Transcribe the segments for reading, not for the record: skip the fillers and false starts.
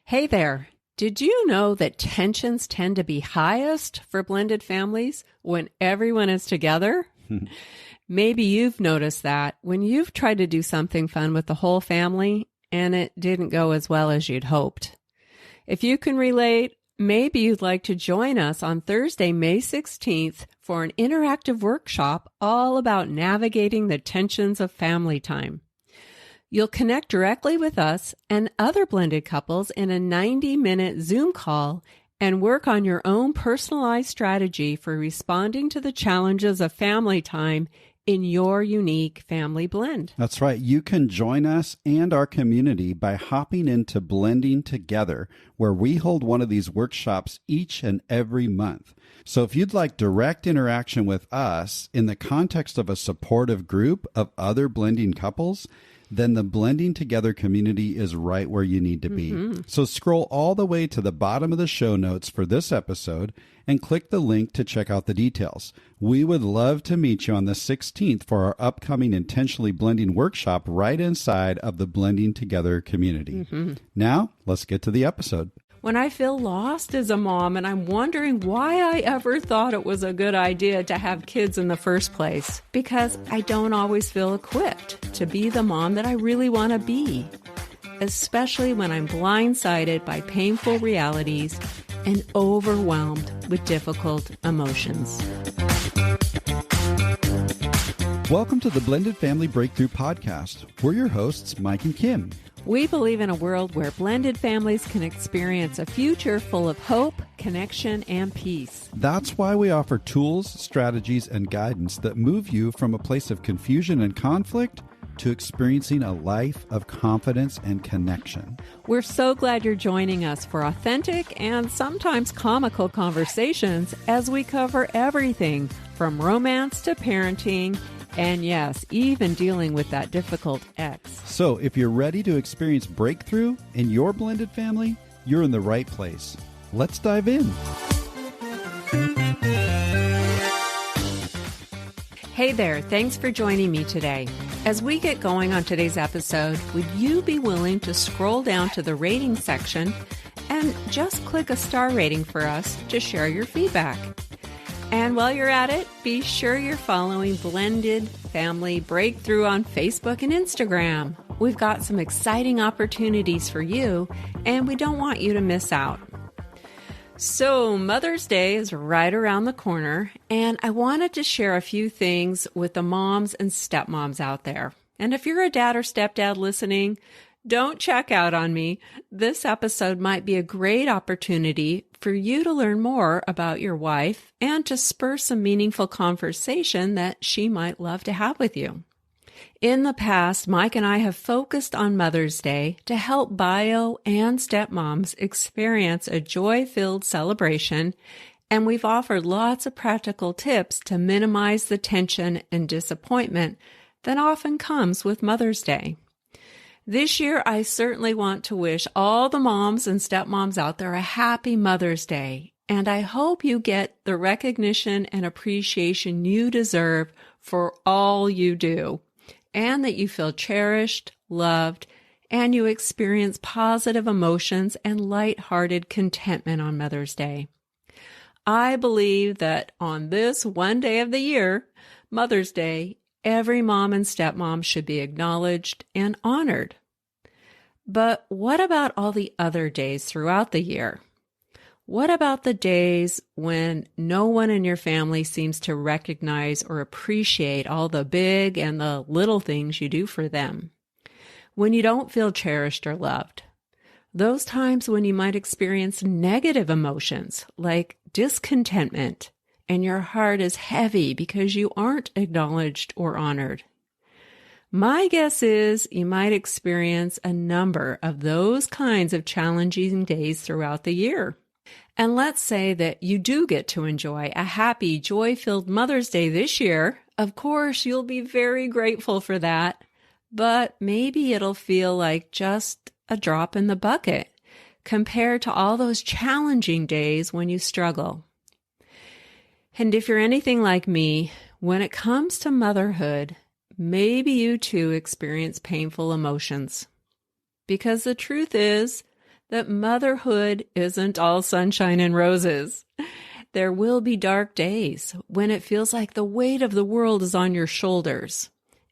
Hey there. Did you know that tensions tend to be highest for blended families when everyone is together? Maybe you've noticed that when you've tried to do something fun with the whole family and it didn't go as well as you'd hoped. If you can relate, maybe you'd like to join us on Thursday, May 16th for an interactive workshop all about navigating the tensions of family time. You'll connect directly with us and other blended couples in a 90-minute Zoom call and work on your own personalized strategy for responding to the challenges of family time in your unique family blend. That's right. You can join us and our community by hopping into Blending Together, where we hold one of these workshops each and every month. So if you'd like direct interaction with us in the context of a supportive group of other blending couples, then the Blending Together community is right where you need to be. So scroll all the way to the bottom of the show notes for this episode and click the link to check out the details. We would love to meet you on the 16th for our upcoming Intentionally Blending workshop right inside of the Blending Together community. Now, let's get to the episode. When I feel lost as a mom and I'm wondering why I ever thought it was a good idea to have kids in the first place, because I don't always feel equipped to be the mom that I really want to be, especially when I'm blindsided by painful realities and overwhelmed with difficult emotions. Welcome to the Blended Family Breakthrough Podcast. We're your hosts, Mike and Kim. We believe in a world where blended families can experience a future full of hope, connection, and peace. That's why we offer tools, strategies, and guidance that move you from a place of confusion and conflict to experiencing a life of confidence and connection. We're so glad you're joining us for authentic and sometimes comical conversations as we cover everything from romance to parenting, and yes, even dealing with that difficult ex. So if you're ready to experience breakthrough in your blended family, you're in the right place. Let's dive in. Hey there, thanks for joining me today. As we get going on today's episode, would you be willing to scroll down to the rating section and just click a star rating for us to share your feedback? And while you're at it, be sure you're following Blended Family Breakthrough on Facebook and Instagram. We've got some exciting opportunities for you, and we don't want you to miss out. So Mother's Day is right around the corner, and I wanted to share a few things with the moms and stepmoms out there. And if you're a dad or stepdad listening, don't check out on me. This episode might be a great opportunity for you to learn more about your wife and to spur some meaningful conversation that she might love to have with you. In the past, Mike and I have focused on Mother's Day to help bio and stepmoms experience a joy-filled celebration, and we've offered lots of practical tips to minimize the tension and disappointment that often comes with Mother's Day. This year, I certainly want to wish all the moms and stepmoms out there a happy Mother's Day, and I hope you get the recognition and appreciation you deserve for all you do, and that you feel cherished, loved, and you experience positive emotions and lighthearted contentment on Mother's Day. I believe that on this one day of the year, Mother's Day, every mom and stepmom should be acknowledged and honored. But what about all the other days throughout the year? What about the days when no one in your family seems to recognize or appreciate all the big and the little things you do for them? When you don't feel cherished or loved? Those times when you might experience negative emotions like discontentment, and your heart is heavy because you aren't acknowledged or honored. My guess is you might experience a number of those kinds of challenging days throughout the year. And let's say that you do get to enjoy a happy, joy-filled Mother's Day this year. Of course, you'll be very grateful for that, but maybe it'll feel like just a drop in the bucket compared to all those challenging days when you struggle. And if you're anything like me, when it comes to motherhood, maybe you too experience painful emotions. Because the truth is that motherhood isn't all sunshine and roses. There will be dark days when it feels like the weight of the world is on your shoulders,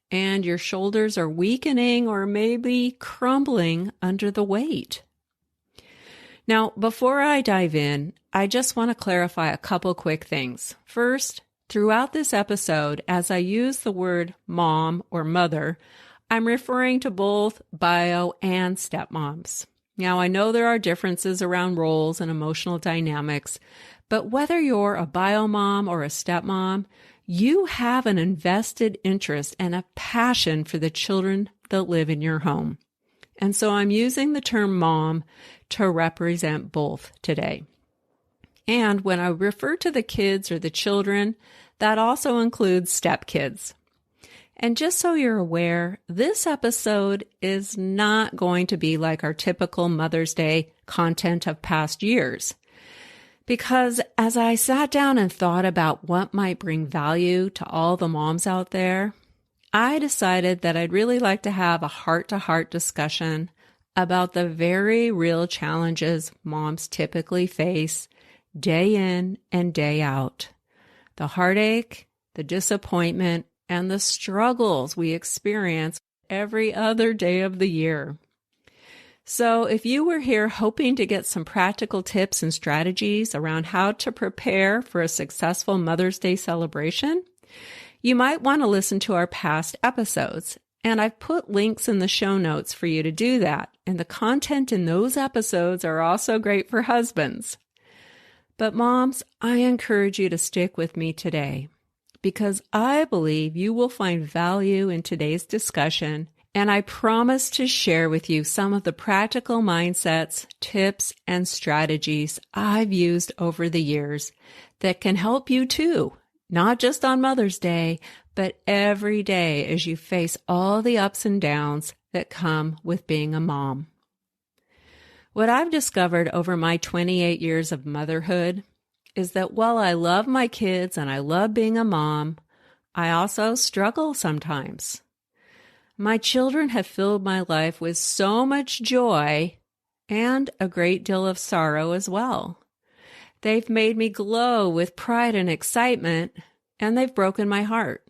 and your shoulders are weakening or maybe crumbling under the weight. Now, before I dive in, I just want to clarify a couple quick things. First, throughout this episode, as I use the word mom or mother, I'm referring to both bio and stepmoms. Now, I know there are differences around roles and emotional dynamics, but whether you're a bio mom or a stepmom, you have an invested interest and a passion for the children that live in your home. And so I'm using the term mom to represent both today. And when I refer to the kids or the children, that also includes stepkids. And just so you're aware, this episode is not going to be like our typical Mother's Day content of past years. Because as I sat down and thought about what might bring value to all the moms out there, I decided that I'd really like to have a heart-to-heart discussion about the very real challenges moms typically face day in and day out. The heartache, the disappointment, and the struggles we experience every other day of the year. So if you were here hoping to get some practical tips and strategies around how to prepare for a successful Mother's Day celebration, you might want to listen to our past episodes. And I've put links in the show notes for you to do that. And the content in those episodes are also great for husbands. But moms, I encourage you to stick with me today because I believe you will find value in today's discussion, and I promise to share with you some of the practical mindsets, tips, and strategies I've used over the years that can help you too, not just on Mother's Day, but every day as you face all the ups and downs that come with being a mom. What I've discovered over my 28 years of motherhood is that while I love my kids and I love being a mom, I also struggle sometimes. My children have filled my life with so much joy and a great deal of sorrow as well. They've made me glow with pride and excitement, and they've broken my heart.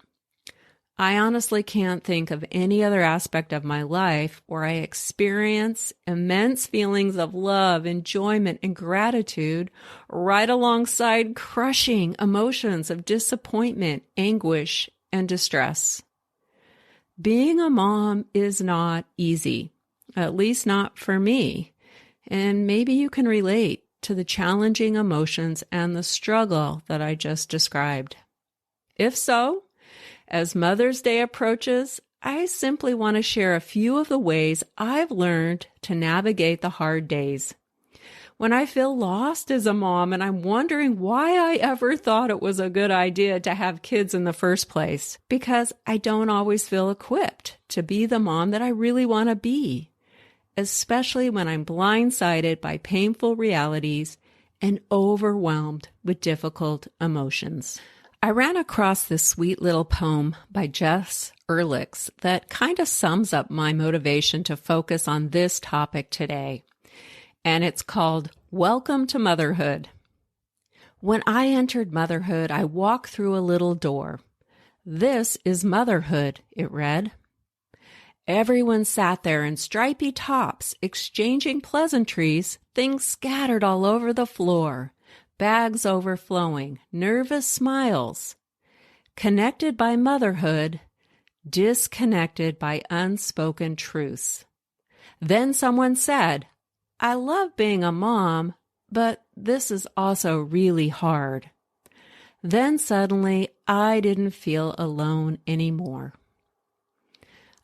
I honestly can't think of any other aspect of my life where I experience immense feelings of love, enjoyment, and gratitude right alongside crushing emotions of disappointment, anguish, and distress. Being a mom is not easy, at least not for me, and maybe you can relate to the challenging emotions and the struggle that I just described. If so, as Mother's Day approaches, I simply want to share a few of the ways I've learned to navigate the hard days. When I feel lost as a mom and I'm wondering why I ever thought it was a good idea to have kids in the first place, because I don't always feel equipped to be the mom that I really want to be, especially when I'm blindsided by painful realities and overwhelmed with difficult emotions. I ran across this sweet little poem by Jess Ehrlichs that kind of sums up my motivation to focus on this topic today. And it's called Welcome to Motherhood. When I entered motherhood, I walked through a little door. This is motherhood, it read. Everyone sat there in stripy tops, exchanging pleasantries, things scattered all over the floor. Bags overflowing, nervous smiles. Connected by motherhood, disconnected by unspoken truths. Then someone said, I love being a mom, but this is also really hard. Then suddenly, I didn't feel alone anymore.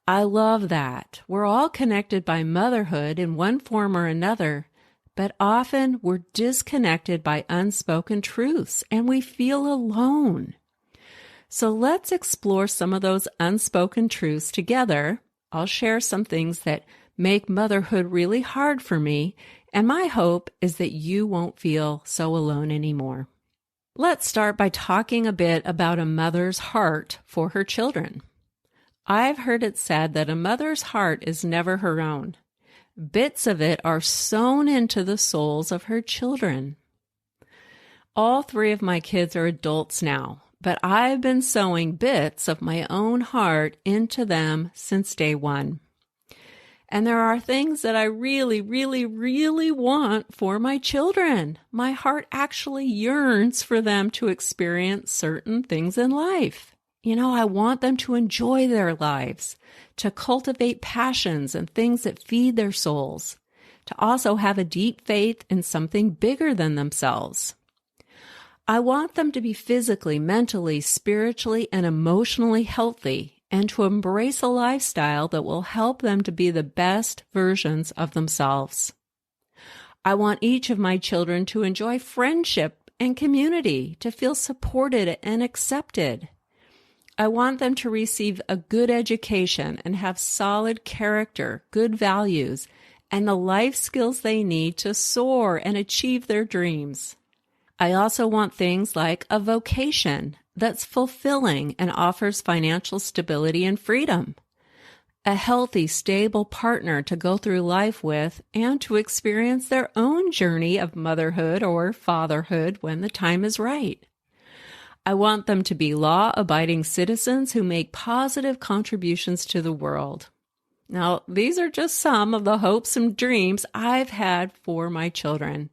I love that. We're all connected by motherhood in one form or another, but often we're disconnected by unspoken truths and we feel alone. So let's explore some of those unspoken truths together. I'll share some things that make motherhood really hard for me, and my hope is that you won't feel so alone anymore. Let's start by talking a bit about a mother's heart for her children. I've heard it said that a mother's heart is never her own. Bits of it are sewn into the souls of her children. All three of my kids are adults now, but I've been sewing bits of my own heart into them since day one. And there are things that I really, really, really want for my children. My heart actually yearns for them to experience certain things in life. I want them to enjoy their lives, to cultivate passions and things that feed their souls, to also have a deep faith in something bigger than themselves. I want them to be physically, mentally, spiritually, and emotionally healthy, and to embrace a lifestyle that will help them to be the best versions of themselves. I want each of my children to enjoy friendship and community, to feel supported and accepted. I want them to receive a good education and have solid character, good values, and the life skills they need to soar and achieve their dreams. I also want things like a vocation that's fulfilling and offers financial stability and freedom, a healthy, stable partner to go through life with and to experience their own journey of motherhood or fatherhood when the time is right. I want them to be law-abiding citizens who make positive contributions to the world. Now, these are just some of the hopes and dreams I've had for my children.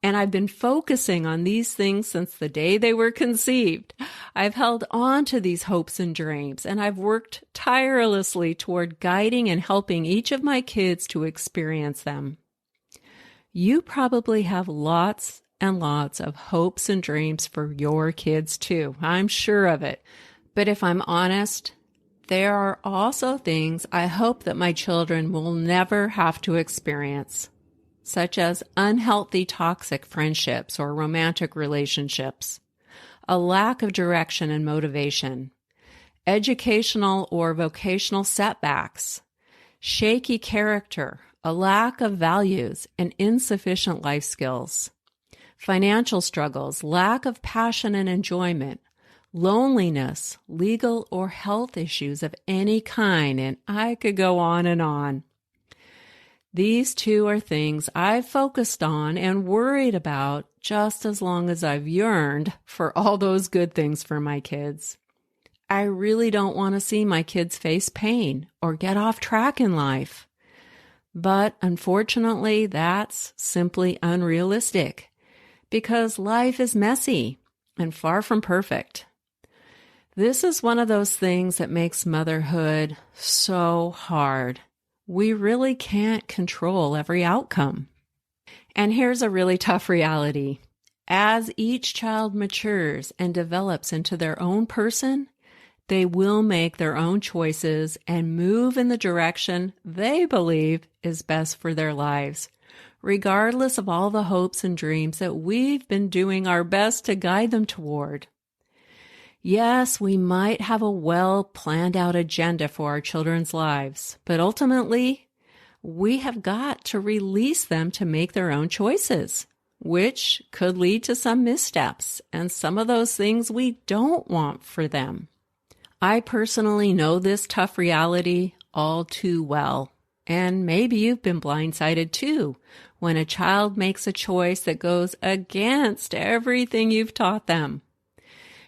And I've been focusing on these things since the day they were conceived. I've held on to these hopes and dreams, and I've worked tirelessly toward guiding and helping each of my kids to experience them. You probably have lots and lots of hopes and dreams for your kids too. I'm sure of it. But if I'm honest, there are also things I hope that my children will never have to experience, such as unhealthy toxic friendships or romantic relationships, a lack of direction and motivation, educational or vocational setbacks, shaky character, a lack of values, and insufficient life skills, financial struggles, lack of passion and enjoyment, loneliness, legal or health issues of any kind, and I could go on and on. These two are things I've focused on and worried about just as long as I've yearned for all those good things for my kids. I really don't want to see my kids face pain or get off track in life. But unfortunately, that's simply unrealistic because life is messy and far from perfect. This is one of those things that makes motherhood so hard. We really can't control every outcome. And here's a really tough reality. As each child matures and develops into their own person, they will make their own choices and move in the direction they believe is best for their lives, regardless of all the hopes and dreams that we've been doing our best to guide them toward. Yes, we might have a well-planned-out agenda for our children's lives, but ultimately, we have got to release them to make their own choices, which could lead to some missteps and some of those things we don't want for them. I personally know this tough reality all too well, and maybe you've been blindsided too when a child makes a choice that goes against everything you've taught them.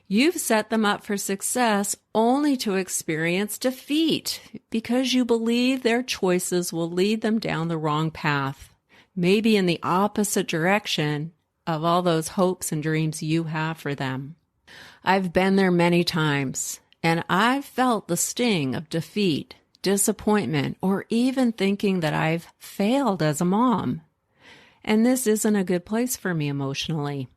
You've set them up for success only to experience defeat because you believe their choices will lead them down the wrong path, maybe in the opposite direction of all those hopes and dreams you have for them. I've been there many times, and I've felt the sting of defeat, disappointment, or even thinking that I've failed as a mom. And this isn't a good place for me emotionally.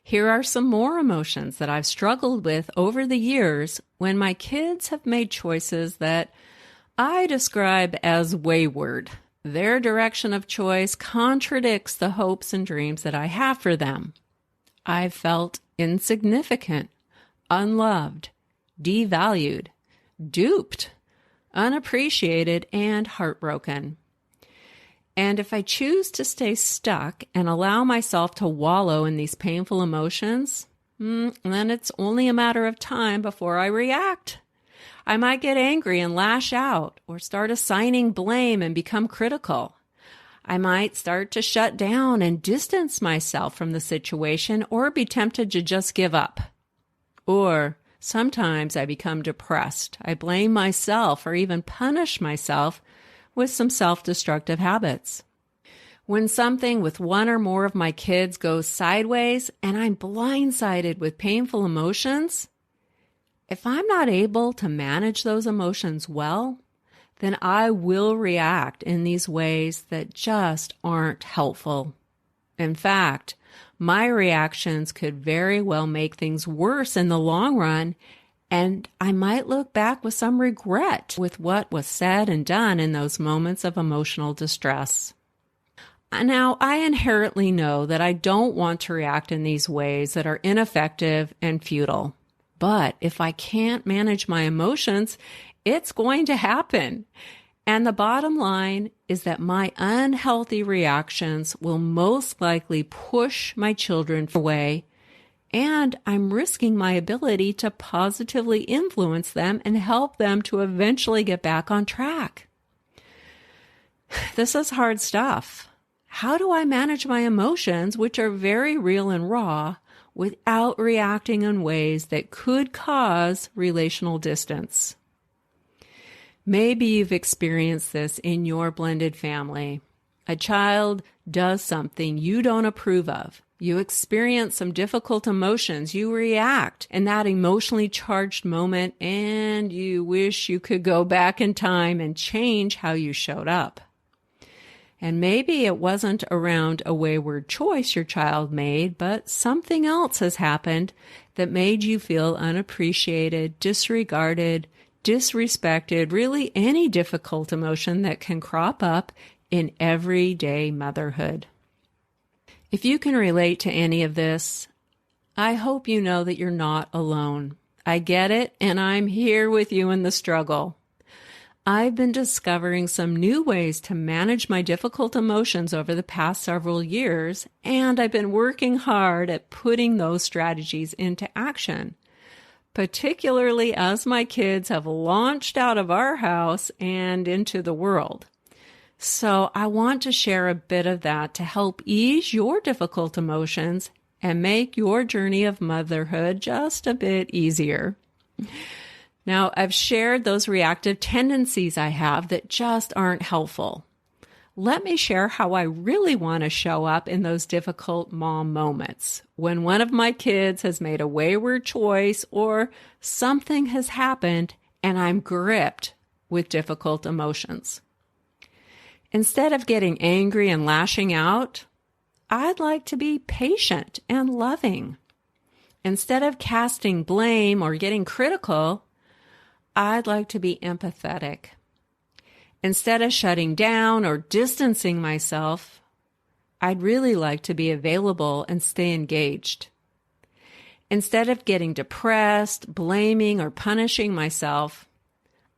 Here are some more emotions that I've struggled with over the years when my kids have made choices that I describe as wayward. Their direction of choice contradicts the hopes and dreams that I have for them. I've felt insignificant, unloved, devalued, duped, unappreciated, and heartbroken. And if I choose to stay stuck and allow myself to wallow in these painful emotions, then it's only a matter of time before I react. I might get angry and lash out or start assigning blame and become critical. I might start to shut down and distance myself from the situation or be tempted to just give up. Or sometimes I become depressed. I blame myself or even punish myself with some self-destructive habits. When something with one or more of my kids goes sideways and I'm blindsided with painful emotions, if I'm not able to manage those emotions well, then I will react in these ways that just aren't helpful. In fact, my reactions could very well make things worse in the long run, and I might look back with some regret with what was said and done in those moments of emotional distress. Now, I inherently know that I don't want to react in these ways that are ineffective and futile. But if I can't manage my emotions, it's going to happen. And the bottom line is that my unhealthy reactions will most likely push my children away, and I'm risking my ability to positively influence them and help them to eventually get back on track. This is hard stuff. How do I manage my emotions, which are very real and raw, without reacting in ways that could cause relational distance? Maybe you've experienced this in your blended family. A child does something you don't approve of. You experience some difficult emotions. You react in that emotionally charged moment, and you wish you could go back in time and change how you showed up. And maybe it wasn't around a wayward choice your child made, but something else has happened that made you feel unappreciated, disregarded, disrespected, really any difficult emotion that can crop up in everyday motherhood. If you can relate to any of this, I hope you know that you're not alone. I get it, and I'm here with you in the struggle. I've been discovering some new ways to manage my difficult emotions over the past several years, and I've been working hard at putting those strategies into action, particularly as my kids have launched out of our house and into the world. So I want to share a bit of that to help ease your difficult emotions and make your journey of motherhood just a bit easier. Now, I've shared those reactive tendencies I have that just aren't helpful. Let me share how I really want to show up in those difficult mom moments when one of my kids has made a wayward choice or something has happened and I'm gripped with difficult emotions. Instead of getting angry and lashing out, I'd like to be patient and loving. Instead of casting blame or getting critical, I'd like to be empathetic. Instead of shutting down or distancing myself, I'd really like to be available and stay engaged. Instead of getting depressed, blaming, or punishing myself,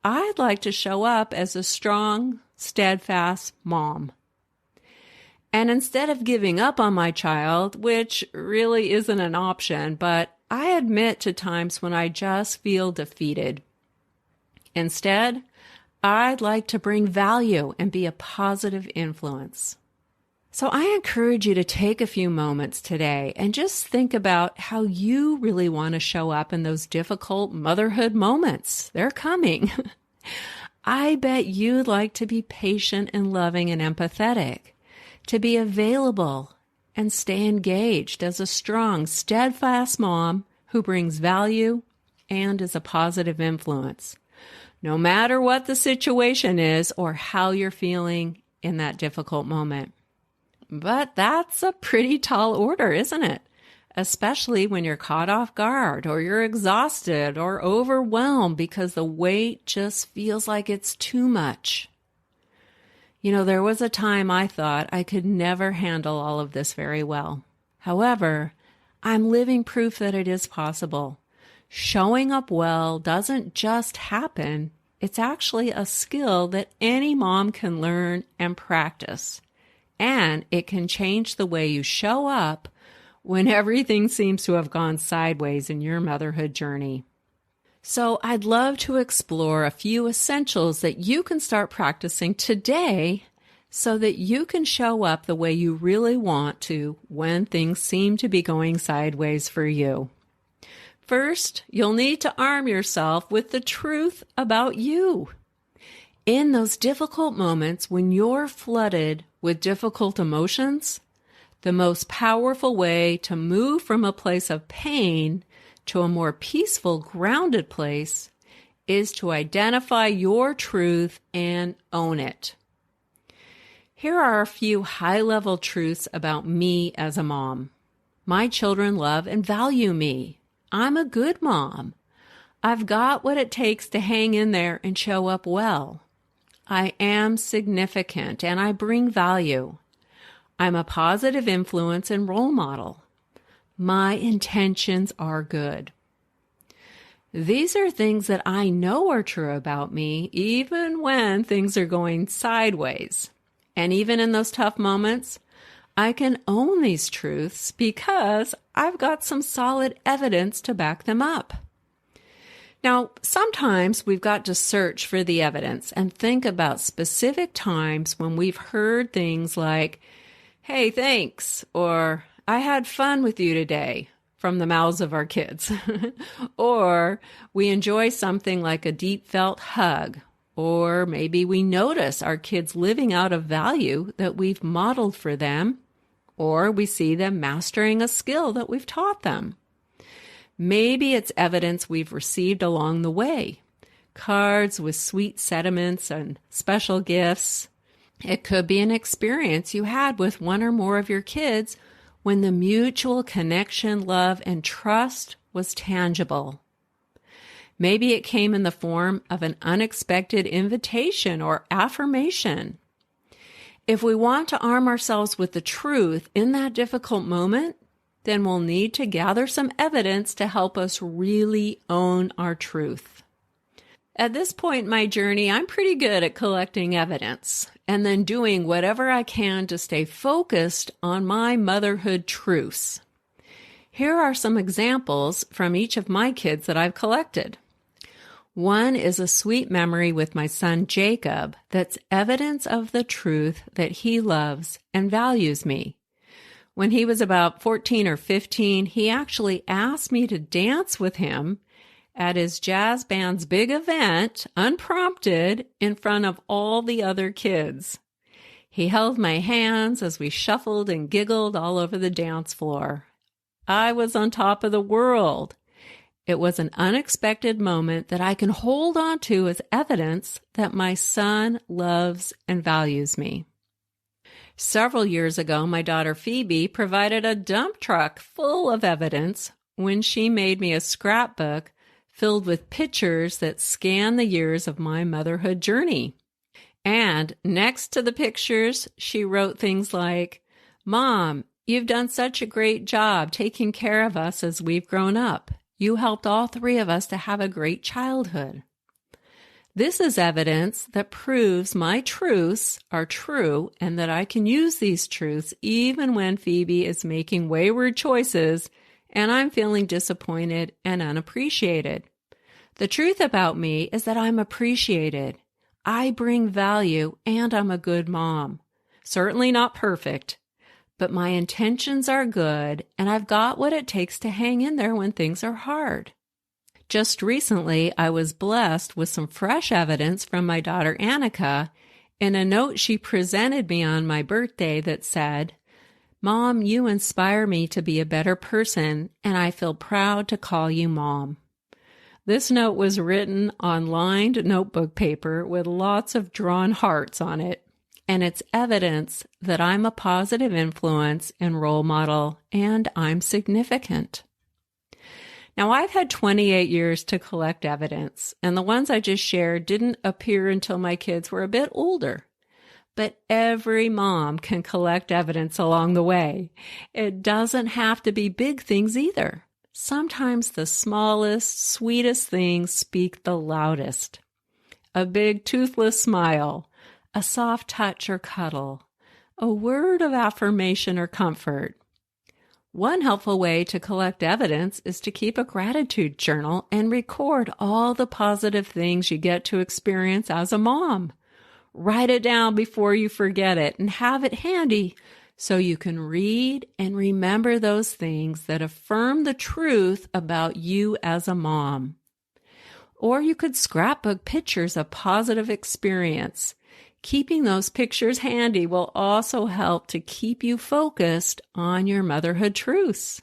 I'd like to show up as a strong, steadfast mom. And instead of giving up on my child, which really isn't an option, but I admit to times when I just feel defeated. Instead, I'd like to bring value and be a positive influence. So I encourage you to take a few moments today and just think about how you really want to show up in those difficult motherhood moments. They're coming. I bet you'd like to be patient and loving and empathetic, to be available and stay engaged as a strong, steadfast mom who brings value and is a positive influence, no matter what the situation is or how you're feeling in that difficult moment. But that's a pretty tall order, isn't it? Especially when you're caught off guard or you're exhausted or overwhelmed because the weight just feels like it's too much. You know, there was a time I thought I could never handle all of this very well. However, I'm living proof that it is possible. Showing up well doesn't just happen. It's actually a skill that any mom can learn and practice. And it can change the way you show up when everything seems to have gone sideways in your motherhood journey. So I'd love to explore a few essentials that you can start practicing today so that you can show up the way you really want to when things seem to be going sideways for you. First, you'll need to arm yourself with the truth about you. In those difficult moments when you're flooded with difficult emotions, the most powerful way to move from a place of pain to a more peaceful, grounded place is to identify your truth and own it. Here are a few high-level truths about me as a mom. My children love and value me. I'm a good mom. I've got what it takes to hang in there and show up well. I am significant and I bring value. I'm a positive influence and role model. My intentions are good. These are things that I know are true about me, even when things are going sideways. And even in those tough moments, I can own these truths because I've got some solid evidence to back them up. Now, sometimes we've got to search for the evidence and think about specific times when we've heard things like, "Hey, thanks," or "I had fun with you today," from the mouths of our kids. Or we enjoy something like a deep felt hug. Or maybe we notice our kids living out a value that we've modeled for them. Or we see them mastering a skill that we've taught them. Maybe it's evidence we've received along the way. Cards with sweet sentiments and special gifts. It could be an experience you had with one or more of your kids when the mutual connection, love, and trust was tangible. Maybe it came in the form of an unexpected invitation or affirmation. If we want to arm ourselves with the truth in that difficult moment, then we'll need to gather some evidence to help us really own our truth. At this point in my journey, I'm pretty good at collecting evidence and then doing whatever I can to stay focused on my motherhood truths. Here are some examples from each of my kids that I've collected. One is a sweet memory with my son Jacob that's evidence of the truth that he loves and values me. When he was about 14 or 15, he actually asked me to dance with him at his jazz band's big event, unprompted, in front of all the other kids. He held my hands as we shuffled and giggled all over the dance floor. I was on top of the world. It was an unexpected moment that I can hold on to as evidence that my son loves and values me. Several years ago, my daughter Phoebe provided a dump truck full of evidence when she made me a scrapbook filled with pictures that scan the years of my motherhood journey. And next to the pictures, she wrote things like, "Mom, you've done such a great job taking care of us as we've grown up. You helped all three of us to have a great childhood." This is evidence that proves my truths are true and that I can use these truths even when Phoebe is making wayward choices and I'm feeling disappointed and unappreciated. The truth about me is that I'm appreciated. I bring value and I'm a good mom. Certainly not perfect, but my intentions are good and I've got what it takes to hang in there when things are hard. Just recently, I was blessed with some fresh evidence from my daughter Annika in a note she presented me on my birthday that said, "Mom, you inspire me to be a better person, and I feel proud to call you Mom." This note was written on lined notebook paper with lots of drawn hearts on it, and it's evidence that I'm a positive influence and role model, and I'm significant. Now, I've had 28 years to collect evidence, and the ones I just shared didn't appear until my kids were a bit older. But every mom can collect evidence along the way. It doesn't have to be big things either. Sometimes the smallest, sweetest things speak the loudest. A big toothless smile, a soft touch or cuddle, a word of affirmation or comfort. One helpful way to collect evidence is to keep a gratitude journal and record all the positive things you get to experience as a mom. Write it down before you forget it and have it handy so you can read and remember those things that affirm the truth about you as a mom. Or you could scrapbook pictures of positive experience. Keeping those pictures handy will also help to keep you focused on your motherhood truths.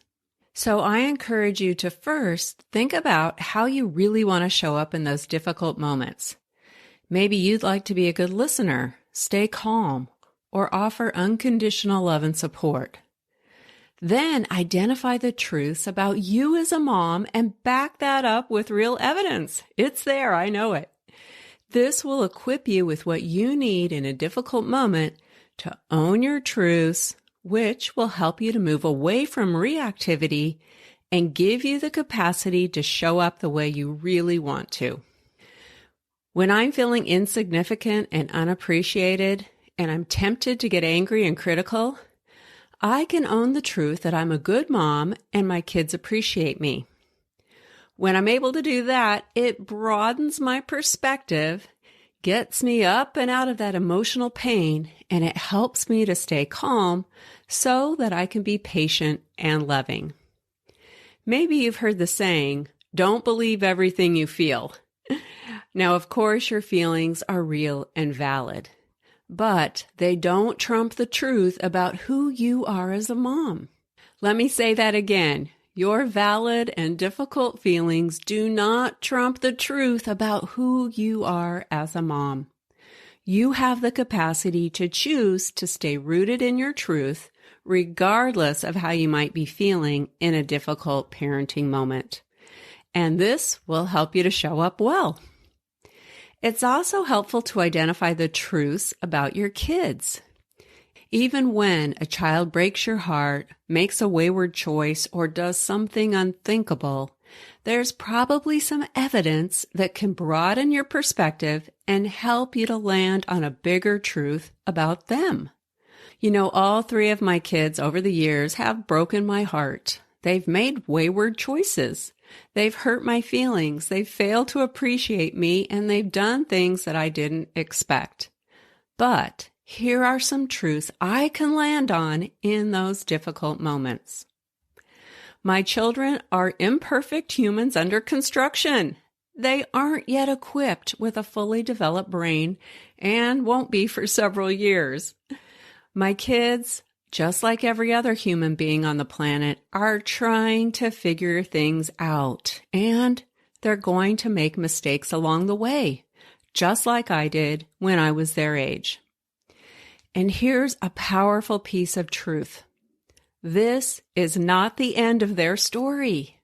So I encourage you to first think about how you really want to show up in those difficult moments. Maybe you'd like to be a good listener, stay calm, or offer unconditional love and support. Then identify the truths about you as a mom and back that up with real evidence. It's there, I know it. This will equip you with what you need in a difficult moment to own your truths, which will help you to move away from reactivity and give you the capacity to show up the way you really want to. When I'm feeling insignificant and unappreciated, and I'm tempted to get angry and critical, I can own the truth that I'm a good mom and my kids appreciate me. When I'm able to do that, it broadens my perspective, gets me up and out of that emotional pain, and it helps me to stay calm so that I can be patient and loving. Maybe you've heard the saying, don't believe everything you feel. Now, of course, your feelings are real and valid, but they don't trump the truth about who you are as a mom. Let me say that again. Your valid and difficult feelings do not trump the truth about who you are as a mom. You have the capacity to choose to stay rooted in your truth, regardless of how you might be feeling in a difficult parenting moment. And this will help you to show up well. It's also helpful to identify the truths about your kids. Even when a child breaks your heart, makes a wayward choice, or does something unthinkable, there's probably some evidence that can broaden your perspective and help you to land on a bigger truth about them. You know, all three of my kids over the years have broken my heart. They've made wayward choices. They've hurt my feelings. They've failed to appreciate me, and they've done things that I didn't expect. But here are some truths I can land on in those difficult moments. My children are imperfect humans under construction. They aren't yet equipped with a fully developed brain and won't be for several years. My kids, just like every other human being on the planet, are trying to figure things out, and they're going to make mistakes along the way, just like I did when I was their age. And here's a powerful piece of truth. This is not the end of their story.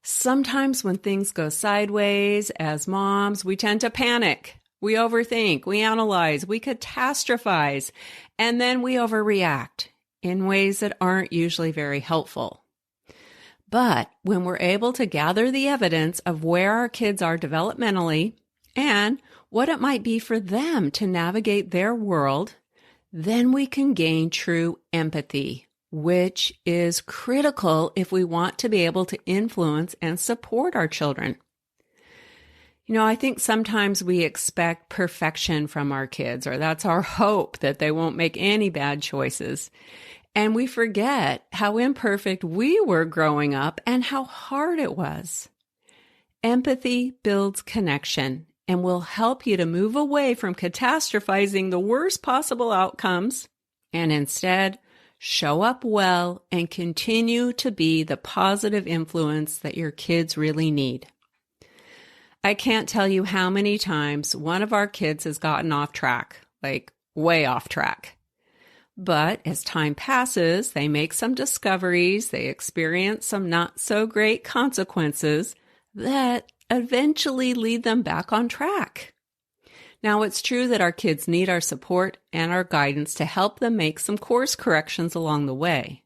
Sometimes when things go sideways, as moms, we tend to panic. We overthink, we analyze, we catastrophize, and then we overreact in ways that aren't usually very helpful. But when we're able to gather the evidence of where our kids are developmentally and what it might be for them to navigate their world, then we can gain true empathy, which is critical if we want to be able to influence and support our children. You know, I think sometimes we expect perfection from our kids, or that's our hope that they won't make any bad choices. And we forget how imperfect we were growing up and how hard it was. Empathy builds connection and will help you to move away from catastrophizing the worst possible outcomes and instead show up well and continue to be the positive influence that your kids really need. I can't tell you how many times one of our kids has gotten off track, like way off track. But as time passes, they make some discoveries, they experience some not so great consequences that eventually lead them back on track. Now, it's true that our kids need our support and our guidance to help them make some course corrections along the way.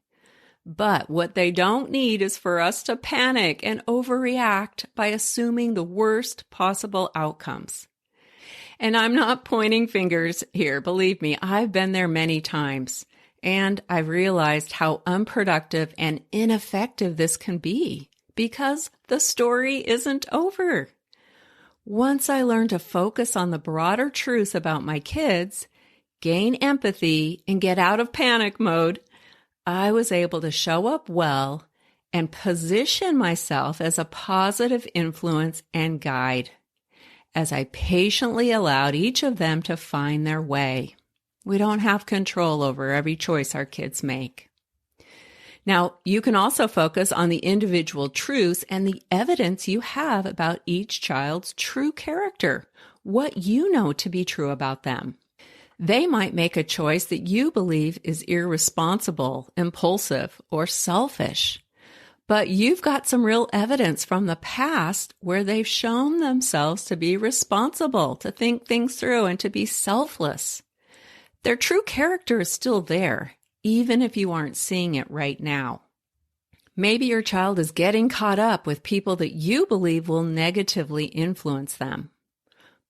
But what they don't need is for us to panic and overreact by assuming the worst possible outcomes. And I'm not pointing fingers here. Believe me, I've been there many times, and I've realized how unproductive and ineffective this can be because the story isn't over. Once I learned to focus on the broader truth about my kids, gain empathy, and get out of panic mode, I was able to show up well and position myself as a positive influence and guide as I patiently allowed each of them to find their way. We don't have control over every choice our kids make. Now, you can also focus on the individual truths and the evidence you have about each child's true character, what you know to be true about them. They might make a choice that you believe is irresponsible, impulsive, or selfish. But you've got some real evidence from the past where they've shown themselves to be responsible, to think things through, and to be selfless. Their true character is still there, even if you aren't seeing it right now. Maybe your child is getting caught up with people that you believe will negatively influence them.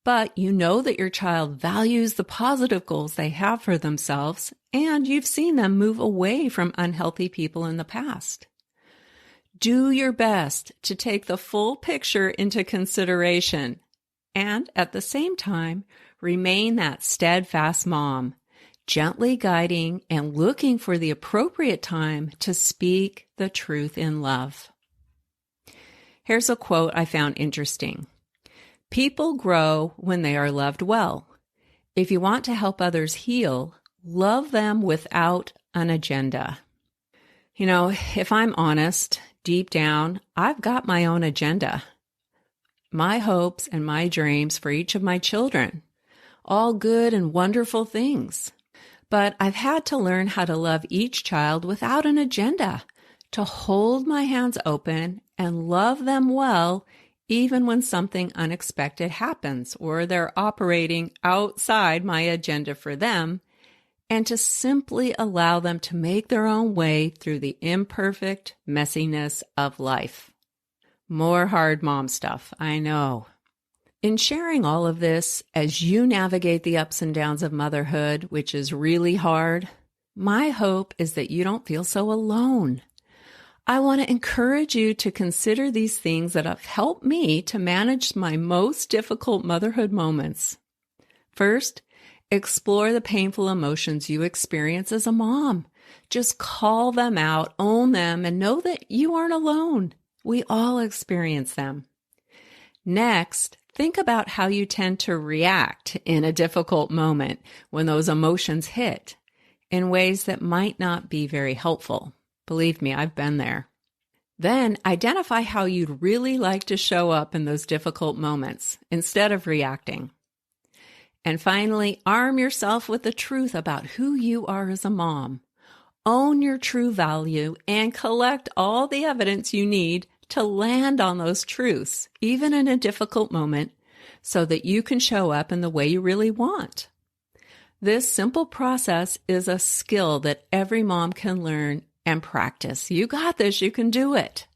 But you know that your child values the positive goals they have for themselves, and you've seen them move away from unhealthy people in the past. Do your best to take the full picture into consideration, and at the same time, remain that steadfast mom, gently guiding and looking for the appropriate time to speak the truth in love. Here's a quote I found interesting. People grow when they are loved well. If you want to help others heal, love them without an agenda. You know, if I'm honest, deep down, I've got my own agenda. My hopes and my dreams for each of my children. All good and wonderful things. But I've had to learn how to love each child without an agenda, to hold my hands open and love them well even when something unexpected happens or they're operating outside my agenda for them, and to simply allow them to make their own way through the imperfect messiness of life. More hard mom stuff, I know. In sharing all of this, as you navigate the ups and downs of motherhood, which is really hard, my hope is that you don't feel so alone. I want to encourage you to consider these things that have helped me to manage my most difficult motherhood moments. First, explore the painful emotions you experience as a mom. Just call them out, own them, and know that you aren't alone. We all experience them. Next, think about how you tend to react in a difficult moment when those emotions hit in ways that might not be very helpful. Believe me, I've been there. Then identify how you'd really like to show up in those difficult moments instead of reacting. And finally, arm yourself with the truth about who you are as a mom. Own your true value and collect all the evidence you need to land on those truths, even in a difficult moment, so that you can show up in the way you really want. This simple process is a skill that every mom can learn and practice. You got this. You can do it.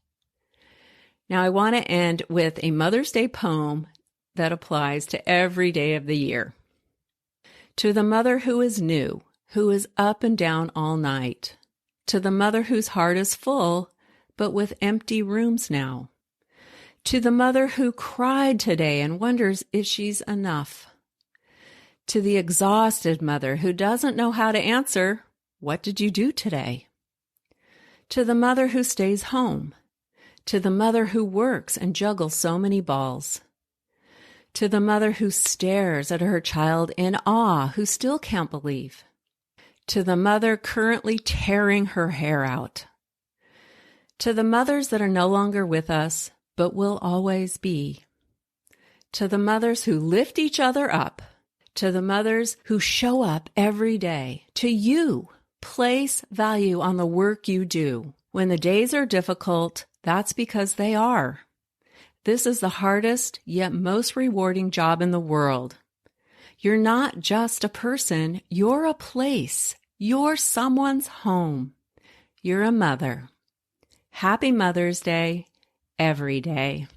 Now, I want to end with a Mother's Day poem that applies to every day of the year. To the mother who is new, who is up and down all night. To the mother whose heart is full, but with empty rooms now. To the mother who cried today and wonders if she's enough. To the exhausted mother who doesn't know how to answer, "What did you do today?" To the mother who stays home. To the mother who works and juggles so many balls. To the mother who stares at her child in awe, who still can't believe. To the mother currently tearing her hair out. To the mothers that are no longer with us, but will always be. To the mothers who lift each other up. To the mothers who show up every day. To you, place value on the work you do. When the days are difficult, that's because they are. This is the hardest yet most rewarding job in the world. You're not just a person, you're a place. You're someone's home. You're a mother. Happy Mother's Day, every day.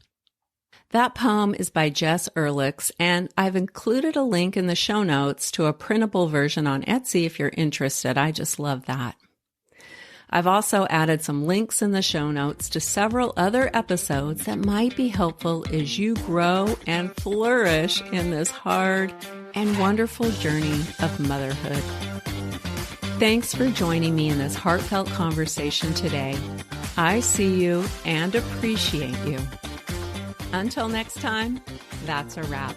That poem is by Jess Ehrlichs, and I've included a link in the show notes to a printable version on Etsy if you're interested. I just love that. I've also added some links in the show notes to several other episodes that might be helpful as you grow and flourish in this hard and wonderful journey of motherhood. Thanks for joining me in this heartfelt conversation today. I see you and appreciate you. Until next time, that's a wrap.